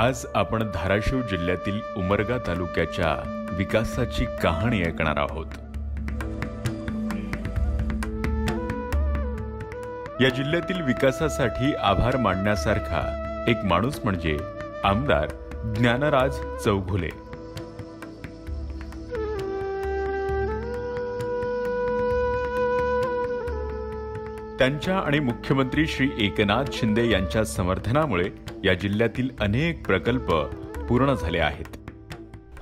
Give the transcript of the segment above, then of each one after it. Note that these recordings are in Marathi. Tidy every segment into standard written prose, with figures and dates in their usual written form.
आज आपण धाराशिव जिल्ह्यातील उमरगा तालुक्याच्या विकासाची कहाणी ऐकणार आहोत। या जिल्ह्यातील विकासासाठी आभार मानण्यासारखा एक माणूस म्हणजे आमदार ज्ञानराज चौघुले। त्यांच्या आणि मुख्यमंत्री श्री एकनाथ शिंदे यांच्या समर्थनामुळे या जिल्ह्यातील अनेक प्रकल्प पूर्ण झाले आहेत।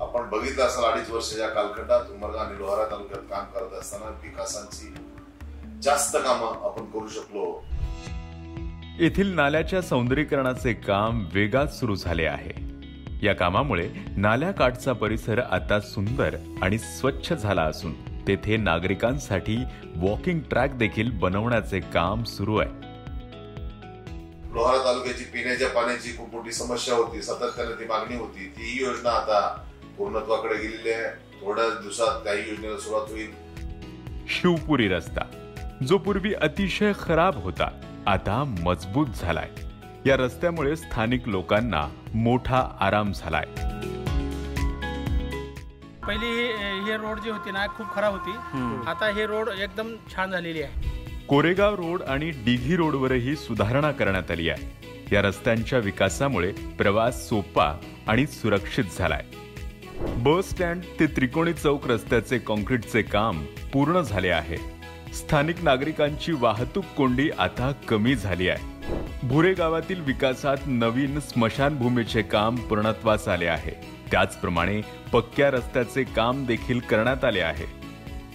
आपण बघितलं असेल 2.5 वर्षाच्या कालखंडात उमरगा आणि लोहारा तालुक्यात काम करत असताना विकासाची जास्त कामं आपण करू शकलो। येथील नाल्याच्या सौंदर्यीकरणाचे काम वेगात सुरू झाले आहे। या कामामुळे नाल्याकाठचा परिसर आता सुंदर आणि स्वच्छ झाला असून तेथे नागरिकांसाठी वॉकिंग ट्रॅक देखील बनवण्याचे काम सुरू आहे। लोहारा तालुक्याची पिण्याच्या पाण्याची खूप मोठी समस्या होती, सातत्याने ती मागणी होती। ती योजना आता पूर्णत्वाकडे गेलेली आहे। थोड्या दिवसात काही योजनेला सुरुवात होईल। शिवपुरी रस्ता जो पूर्वी अतिशय खराब होता आता मजबूत झालाय। या रस्त्यामुळे स्थानिक लोकांना मोठा आराम झालाय। पहिली हे रोड जी होती ना खूप खराब होती, आता हे रोड एकदम छान झालेली आहे। कोरेगाव रोड आणि डिघी रोडवरही सुधारणा करण्यात आली आहे। या रस्त्यांच्या विकासामुळे प्रवास सोपा आणि सुरक्षित झालाय। बस स्टँड ते त्रिकोणी चौक रस्त्याचे कॉन्क्रीटचे काम पूर्ण झाले आहे। स्थानिक नागरिकांची वाहतूक कोंडी आता कमी झाली आहे। भुरे गावातील विकासात नवीन स्मशानभूमीचे काम पूर्णत्वास आले आहे। त्याचप्रमाणे पक्क्या रस्त्याचे काम देखील करण्यात आले आहे।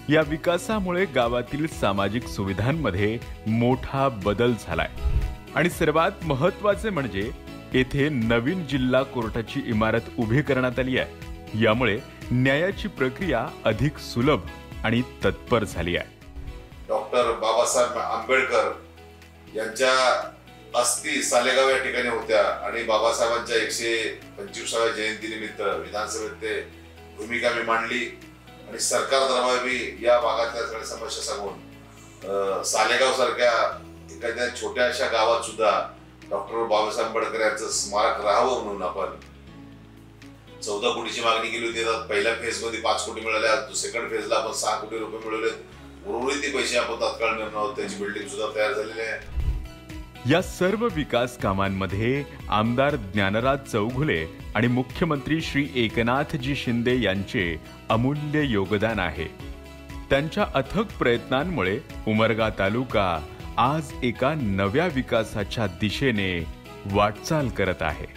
या विकासामुळे गावातील सामाजिक सुविधांमध्ये मोठा बदल झालाय आणि सर्वात महत्त्वाचे म्हणजे येथे नवीन जिल्हा कोर्टाची इमारत उभी करण्यात आली आहे। यामुळे न्यायाची प्रक्रिया अधिक सुलभ आणि तत्पर झाली आहे। डॉक्टर बाबासाहेब आंबेडकर यांच्या अस्थी सालेगाव या ठिकाणी होत्या आणि बाबासाहेबांच्या 125व्या जयंतीनिमित्त विधानसभेत ते भूमिका मी मांडली आणि सरकार दरबारी या भागातल्या सगळ्या समस्या सांगून सालेगाव सारख्या एखाद्या छोट्याशा गावात सुद्धा डॉक्टर बाबासाहेब आंबेडकर यांचं स्मारक राहावं म्हणून आपण 14 कोटीची मागणी केली होती। पहिल्या फेज मध्ये 5 कोटी मिळाले, सेकंड फेजला आपण 6 कोटी रुपये मिळवले। उर्वरित पैसे आपण तात्काळ मिळणार आहोत। त्याची बिल्डिंग सुद्धा तयार झालेली आहे। या सर्व विकास कामांमध्ये आमदार ज्ञानराज चौघुले आणि मुख्यमंत्री श्री एकनाथजी शिंदे यांचे अमूल्य योगदान आहे। त्यांच्या अथक प्रयत्नांमुळे उमरगा तालुका आज एका नव्या विकासाच्या दिशेने वाटचाल करत आहे।